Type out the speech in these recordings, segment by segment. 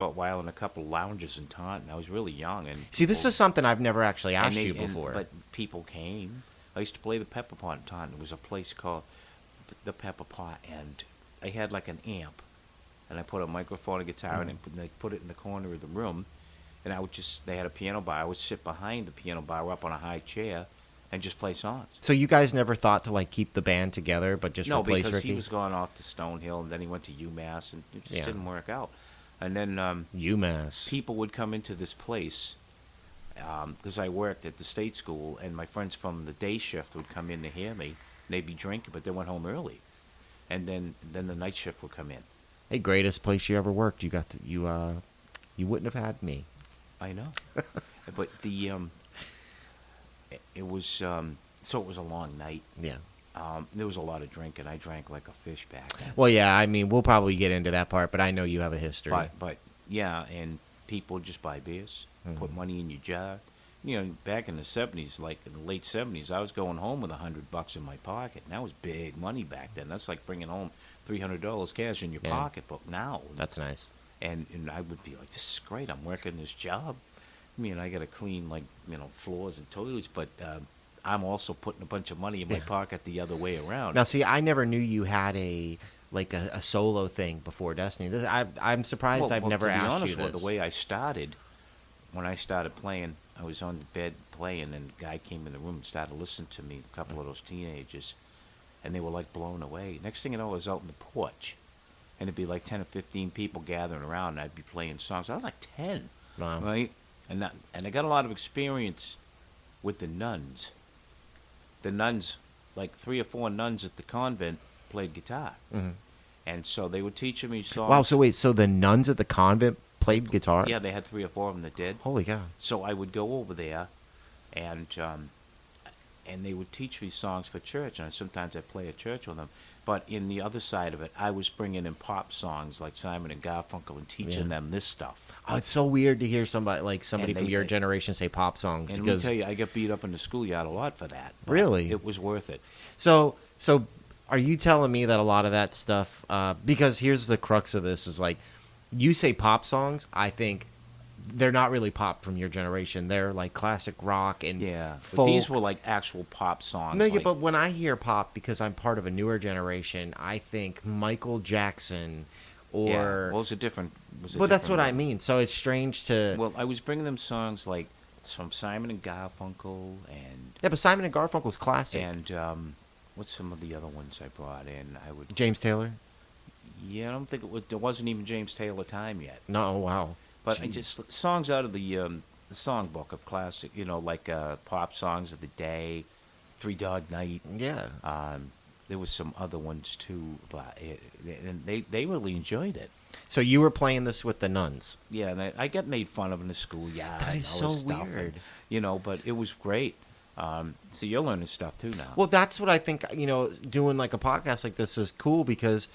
a while in a couple lounges in Taunton. I was really young, and See, this is something I've never actually and asked they you before. but people came. I used to play the Pepper Pot in Taunton. It was a place called the Pepper Pot, and I had like an amp, and I put a microphone, a guitar, and I put it in the corner of the room, and I would just they had a piano bar. I would sit behind the piano bar up on a high chair, and just play songs. So you guys never thought to like keep the band together, but just No, replace because Ricky? he was going off to Stonehill, and then he went to UMass, and it just Yeah. didn't work out. And then UMass. people would come into this place because I worked at the state school, and my friends from the day shift would come in to hear me. And they'd be drinking, but they went home early, and then the night shift would come in. Hey, greatest place you ever worked. You got to, you wouldn't have had me. I know, but it was so it was a long night. Yeah. There was a lot of drinking. I drank like a fish back then. Well, yeah. I mean, we'll probably get into that part, but I know you have a history. But yeah, and people would just buy beers, put money in your jar. You know, back in the '70s, like in the late '70s, I was going home with $100 in my pocket, and that was big money back then. That's like bringing home $300 cash in your Yeah. pocketbook now. That's nice. And I would be like, this is great. I'm working this job. I mean, I got to clean like floors and toilets, but I'm also putting a bunch of money in my Yeah. pocket the other way around. Now, see, I never knew you had a solo thing before Destiny. I'm surprised I've never to be asked honest you with this. the way I started, when I started playing, I was on the bed playing, and a guy came in the room and started listening to me. A couple of those teenagers, and they were like blown away. Next thing you know, I was out in the porch, and it'd be like 10 or 15 people gathering around, and I'd be playing songs. I was like 10, Wow. right? And I got a lot of experience with the nuns. The nuns, like 3 or 4 nuns at the convent, played guitar, Mhm. and so they were teaching me songs. Wow. So wait. So the nuns at the convent played guitar? Yeah, they had 3 or 4 of them that did. Holy cow. So I would go over there, and they would teach me songs for church, and sometimes I'd play at church with them. But in the other side of it, I was bringing in pop songs like Simon and Garfunkel and teaching Yeah. them this stuff. Oh, it's so weird to hear somebody And from they- your generation say pop songs And let because me tell you, I got beat up in the schoolyard a lot for that. but Really? It was worth it. So are you telling me that a lot of that stuff? Because here's the crux of this: is like you say pop songs. I think they're not really pop from your generation. They're like classic rock and Yeah. But folk. these were like actual pop songs. No, yeah, like- but when I hear pop, because I'm part of a newer generation, I think Michael Jackson yeah. or. Well, it was a different. Well, that's what I one. mean. So it's strange to. Well, I was bringing them songs like from Simon and Garfunkel and Yeah, but Simon and Garfunkel's classic. what's some of the other ones I brought in? I would. James Taylor. Yeah, I don't think there wasn't even James Taylor time yet. No, wow. But I Jeez. just songs out of the songbook of classic, like pop songs of the day, Three Dog Night. Yeah. There was some other ones too, but and they really enjoyed it. So you were playing this with the nuns. Yeah, and I got made fun of in the schoolyard. That is and all so this stuff, weird. but it was great. So you're learning stuff too now. Well, that's what I think, doing like a podcast like this is cool because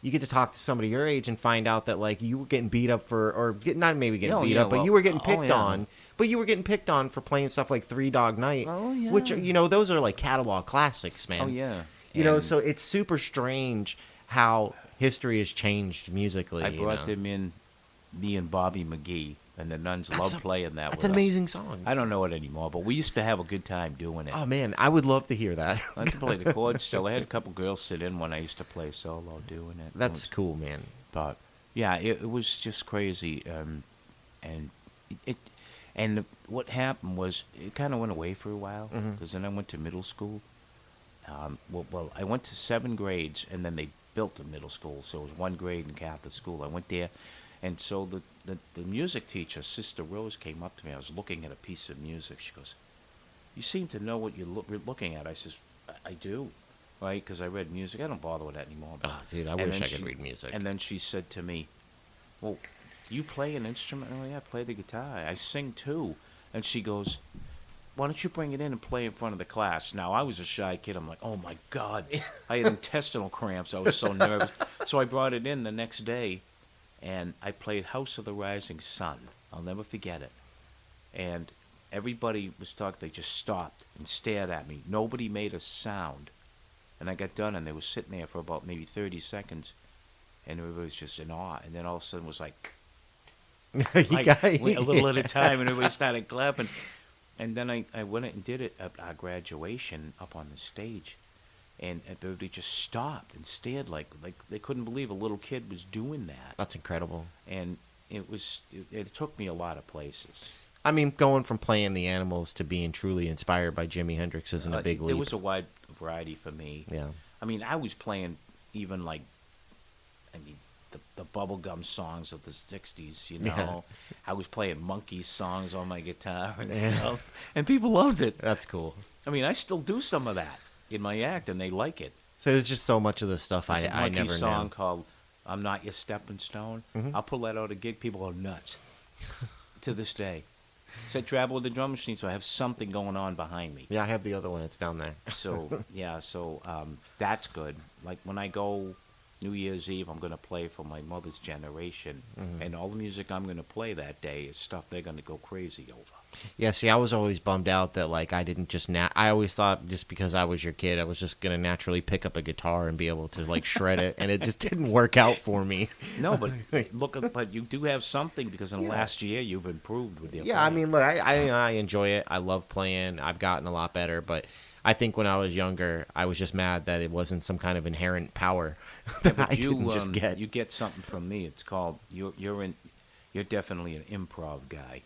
you get to talk to somebody your age and find out that like you were getting beat up not maybe getting beat up, but you were getting picked on. But you were getting picked on for playing stuff like Three Dog Night, Oh, yeah. which those are like catalog classics, man. Oh yeah. So it's super strange how history has changed musically. I brought them in, me and Bobby McGee, and the nuns loved playing that. That's with an us. amazing song. I don't know it anymore, but we used to have a good time doing it. Oh man, I would love to hear that. I could play the chords still. I had a couple girls sit in when I used to play solo doing it. That's cool, man. But yeah, it was just crazy. And what happened was it kind of went away for a while because then I went to middle school. Well, I went to 7 grades, and then they built a middle school, so it was 1 grade in Catholic school. I went there, and so the music teacher, Sister Rose, came up to me. I was looking at a piece of music. She goes, "You seem to know what you're looking at." I says, I do, right? Because I read music. I don't bother with that anymore. Oh, dude, I And wish then I could read music. And then she said to me, "Well, you play an instrument?" "Oh, yeah, I play the guitar. I sing too." And she goes, "Why don't you bring it in and play in front of the class?" Now, I was a shy kid. I'm like, oh, my God. I had intestinal cramps. I was so nervous. So I brought it in the next day, and I played House of the Rising Sun. I'll never forget it. And everybody was talking. They just stopped and stared at me. Nobody made a sound. And I got done, and they were sitting there for about maybe 30 seconds, and everybody was just in awe. And then all of a sudden it was like, a little at a time, and everybody started clapping. And then I went and did it at our graduation up on the stage, and everybody just stopped and stared like they couldn't believe a little kid was doing that. That's incredible. And it took me a lot of places. I mean, going from playing the Animals to being truly inspired by Jimi Hendrix isn't a big leap. There was a wide variety for me. Yeah. I mean, I was playing even the bubblegum songs of the 60s, you know. Yeah. I was playing Monkees songs on my guitar and stuff. And people loved it. That's cool. I mean, I still do some of that in my act, and they like it. So there's just so much of the stuff I never knew. There's a Monkee song called I'm Not Your Stepping Stone. Mm-hmm. I'll pull that out at a gig. People go nuts to this day. So I travel with the drum machine, so I have something going on behind me. Yeah, I have the other one. It's down there. So, that's good. Like, when I go New Year's Eve, I'm going to play for my mother's generation, and all the music I'm going to play that day is stuff they're going to go crazy over. Yeah, see, I was always bummed out that, like, I didn't just I always thought just because I was your kid, I was just going to naturally pick up a guitar and be able to, like, shred it, and it just didn't work out for me. No, but but you do have something, because in the last year you've improved with your Yeah, playing. I mean, look, I enjoy it. I love playing. I've gotten a lot better, but I think when I was younger, I was just mad that it wasn't some kind of inherent power that I didn't just get. You get something from me. It's called you're definitely an improv guy.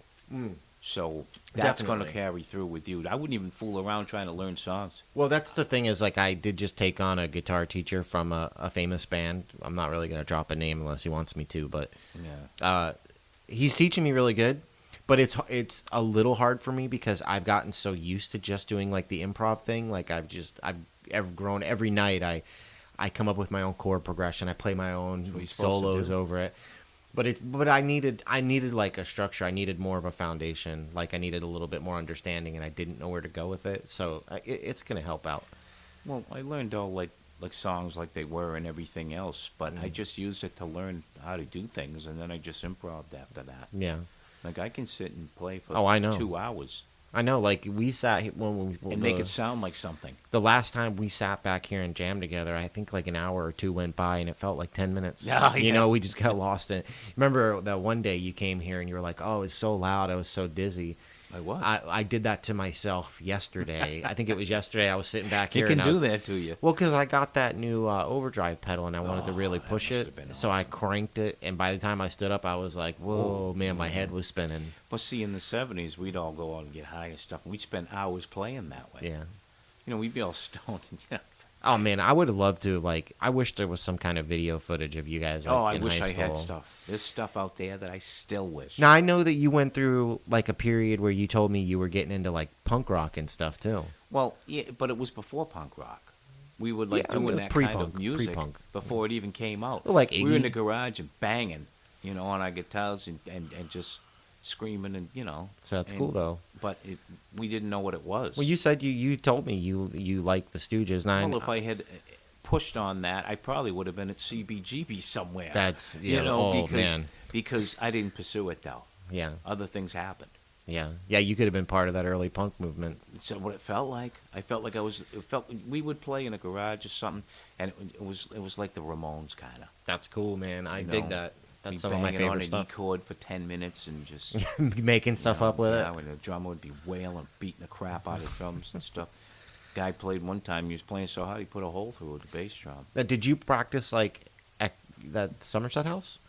So that's going to carry through with you. I wouldn't even fool around trying to learn songs. Well, that's the thing is, like, I did just take on a guitar teacher from a famous band. I'm not really going to drop a name unless he wants me to, but he's teaching me really good. But it's a little hard for me because I've gotten so used to just doing, like, the improv thing. Like, I've grown every night. I come up with my own chord progression. I play my own solos over it. But I needed like a structure. I needed more of a foundation. Like, I needed a little bit more understanding, and I didn't know where to go with it. So it's gonna help out. Well, I learned all like songs like they were and everything else, but I just used it to learn how to do things, and then I just improved after that. Yeah. Like, I can sit and play for 2 hours. I know. Like, we sat when and make it sound like something. The last time we sat back here and jammed together, I think like an hour or two went by, and it felt like 10 minutes. Yeah. You know, we just got lost in it. Remember that one day you came here and you were like, "Oh, it's so loud. I was so dizzy." I was. I did that to myself yesterday. I think it was yesterday. I was sitting back here. It can do that to you. Well, because I got that new overdrive pedal, and I wanted to really push it. So I cranked it, and by the time I stood up, I was like, "Whoa, man, my head was spinning." But see, in the 70s, we'd all go out and get high and stuff. We'd spend hours playing that way. Yeah. You know, we'd be all stoned. And, Oh, man, I would have loved to, like, I wish there was some kind of video footage of you guys, like, I in wish high I school. had stuff. There's stuff out there that I still wish. Now, I know that you went through, like, a period where you told me you were getting into, like, punk rock and stuff, too. Well, yeah, but it was before punk rock. We were, like, doing that kind of music before it even came out. Well, like we were in the Iggy. garage and banging, you know, on our guitars and just screaming and, you know. So that's cool, though. But we didn't know what it was. Well, you said you told me you like the Stooges. Well, if I had pushed on that, I probably would have been at CBGB somewhere. That's, you know, man. because I didn't pursue it, though. Yeah. Other things happened. Yeah. Yeah, you could have been part of that early punk movement. So what it felt like, we would play in a garage or something, and it was like the Ramones kind of. That's cool, man. I dig that. That's some of my banging favorite on stuff. an E chord for 10 minutes and just making stuff up with it. And the drummer would be wailing, beating the crap out of drums and stuff. Guy played one time. He was playing so hard he put a hole through with the bass drum. Now, did you practice like at that Somerset house?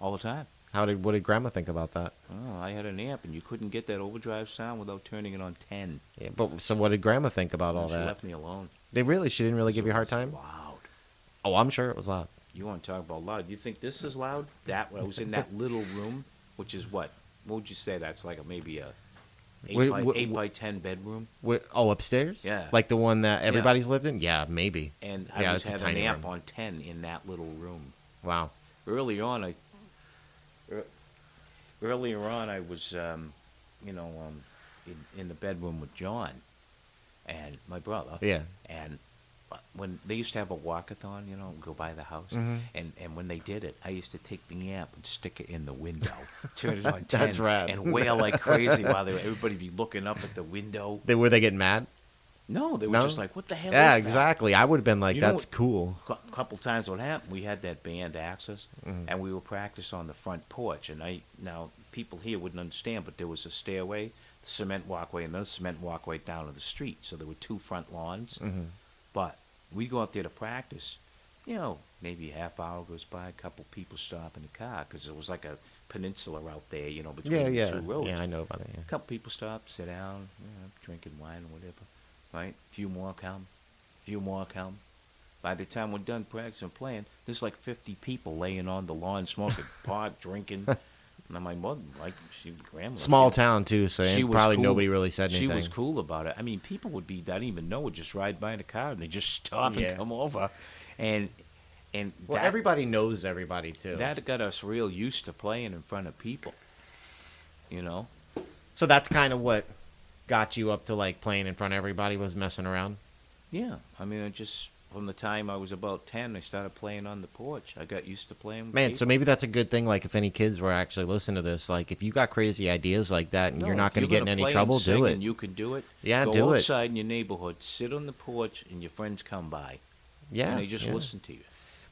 All the time. What did Grandma think about that? Oh, I had an amp, and you couldn't get that overdrive sound without turning it on 10. Yeah, but so what did Grandma think about all She that? left me alone. She didn't really give you a hard time? Loud. Oh, I'm sure it was loud. You want to talk about loud? You think this is loud? I was in that little room, which is what? What would you say? That's like maybe a 8 by 10 bedroom. Upstairs? Yeah. Like the one that everybody's lived in? Yeah, maybe. And yeah, I was having an amp room. on 10 in that little room. Wow. Earlier on, I was, in the bedroom with John and my brother. Yeah. And when they used to have a walkathon, you know, go by the house, and when they did it, I used to take the amp and stick it in the window, turn it on 10, That's rad. and wail like crazy while everybody be looking up at the window. Were they getting mad? No, they were No? just like, what the hell Yeah, is that? exactly. I would have been like, You know that's what- cool. A couple times what happened, we had that band Access, and we were practice on the front porch. And now people here wouldn't understand, but there was a stairway, the cement walkway, and another cement walkway down to the street. So there were two front lawns. But we go out there to practice. Maybe a half hour goes by, a couple people stop in the car because it was like a peninsula out there, between the two roads. Yeah, I know about it. Yeah. A couple people stop, sit down, drinking wine or whatever. Right? Few more come. By the time we're done practicing and playing, there's like 50 people laying on the lawn smoking pot, drinking. And my mother, grandma. Small town too, so probably cool. nobody really said anything. She was cool about it. I mean, people would be, I didn't even know, would just ride by in a car and they just stop and come over. And well, everybody knows everybody too. That got us real used to playing in front of people. So that's kind of what got you up to like playing in front of everybody, was messing around? Yeah. I mean, from the time I was about 10, I started playing on the porch. I got used to playing with people. So maybe that's a good thing, like if any kids were actually listening to this, like if you got crazy ideas like that and you're not going to get in any trouble, do it. And you can do it. Yeah, Go do it. outside in your neighborhood, sit on the porch, and your friends come by. Yeah. And they just listen to you.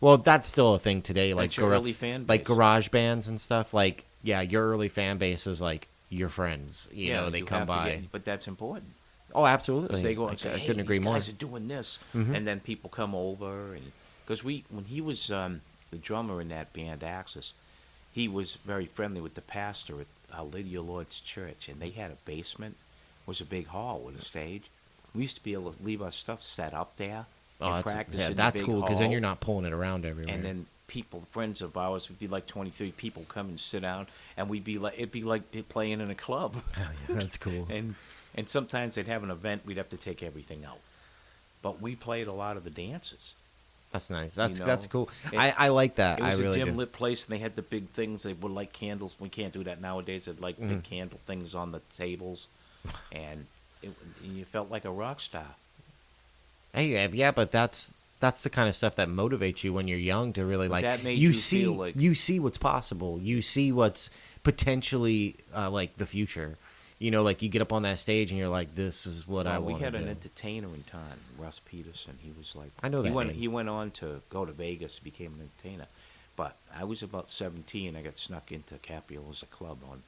Well, that's still a thing today. That's your early fan base. Like garage bands and stuff. Like, yeah, your early fan base is like your friends. You know, they come by. But that's important. Oh, absolutely. Because they go and say, I hey, couldn't agree these more. guys are doing this. And then people come over. Because when he was the drummer in that band, Axis, he was very friendly with the pastor at Our Lady of Lord's Church. And they had a basement. It was a big hall with a stage. We used to be able to leave our stuff set up there. And practice in that's the big cool, because then hall. you're not pulling it around everywhere. And then friends of ours, would be like 23 people come and sit down, and it'd be like playing in a club. Oh, yeah, that's cool. and sometimes they'd have an event, we'd have to take everything out. But we played a lot of the dances. That's nice. That's cool. I like that. It was really a dim lit place, and they had the big things. They would light candles. We can't do that nowadays. They'd light big candle things on the tables, and you felt like a rock star. Hey, yeah, but that's the kind of stuff that motivates you when you're young to really like. That made you feel like you see what's possible. You see what's potentially like the future. Like you get up on that stage and you're like, "This is what I want to do." We had an entertainer in town, Russ Peterson. He was like, I know that he went on to go to Vegas, became an entertainer. But I was about 17. I got snuck into Capiola's Club on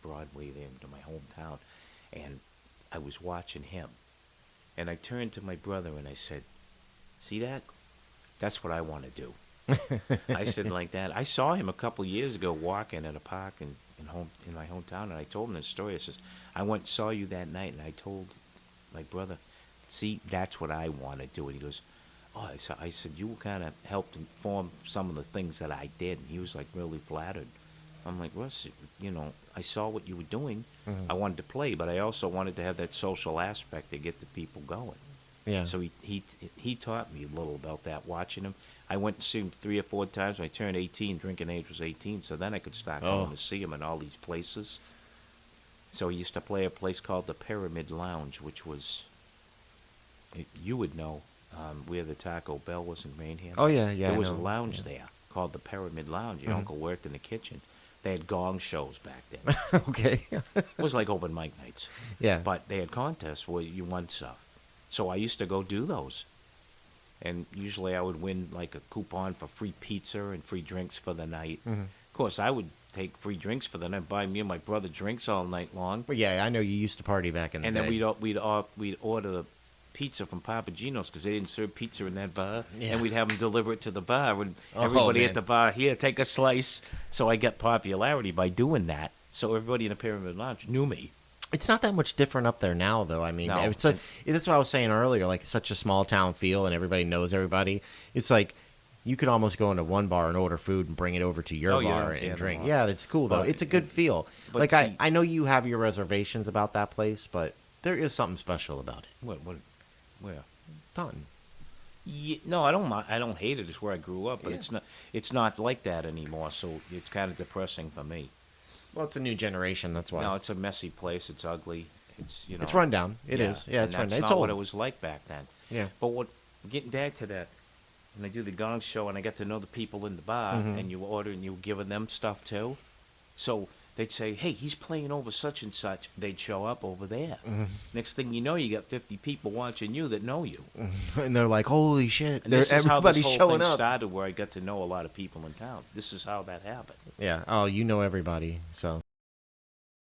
Broadway there into my hometown, and I was watching him. And I turned to my brother and I said, "See that? That's what I want to do." I said like that. I saw him a couple years ago walking at a park in my hometown, and I told him this story. I says, "I went and saw you that night, and I told my brother, see, that's what I want to do." And he goes, "Oh," I said, "You kind of helped inform some of the things that I did." And he was like really flattered. I'm like, "Russ, I saw what you were doing. I wanted to play, but I also wanted to have that social aspect to get the people going." Yeah. So he taught me a little about that, watching him. I went to see him 3 or 4 times. When I turned 18, drinking age was 18, so then I could start going to see him in all these places. So he used to play a place called the Pyramid Lounge, which was, you would know, where the Taco Bell was in Rainham. Oh, yeah. There was a lounge there called the Pyramid Lounge. Your uncle worked in the kitchen. They had gong shows back then. Okay. It was like open mic nights. Yeah. But they had contests where you won stuff. So I used to go do those. And usually I would win like a coupon for free pizza and free drinks for the night. Of course, I would take free drinks for the night, buy me and my brother drinks all night long. Well, yeah, I know you used to party back in the day. And then we'd order pizza from Papa Gino's because they didn't serve pizza in that bar. Yeah. And we'd have them deliver it to the bar. And everybody at the bar, here, take a slice. So I got popularity by doing that. So everybody in the Pyramid Lounge knew me. It's not that much different up there now, though. I mean, No. that's what I was saying earlier. Like, it's such a small town feel, and everybody knows everybody. It's like you could almost go into one bar and order food and bring it over to your bar and drink. Yeah, it's cool though. It's a good feel. Like see, I know you have your reservations about that place, but there is something special about it. What? Where? Taunton. Yeah, no, I don't hate it. It's where I grew up, but Yeah. it's not like that anymore. So it's kind of depressing for me. Well, it's a new generation. That's why. No, it's a messy place. It's ugly. It's it's run down. It is. Yeah, it's run down. That's It's not old. what it was like back then. Yeah. But getting back to that, when I do the gong show and I get to know the people in the bar, and you order and you're giving them stuff too. So they'd say, "Hey, he's playing over such and such." They'd show up over there. Mm-hmm. Next thing you know, you got 50 people watching you that know you. And they're like, "Holy shit!" And this is how this everybody's whole showing thing up. started, where I got to know a lot of people in town. This is how that happened. Yeah. Oh, you know everybody. So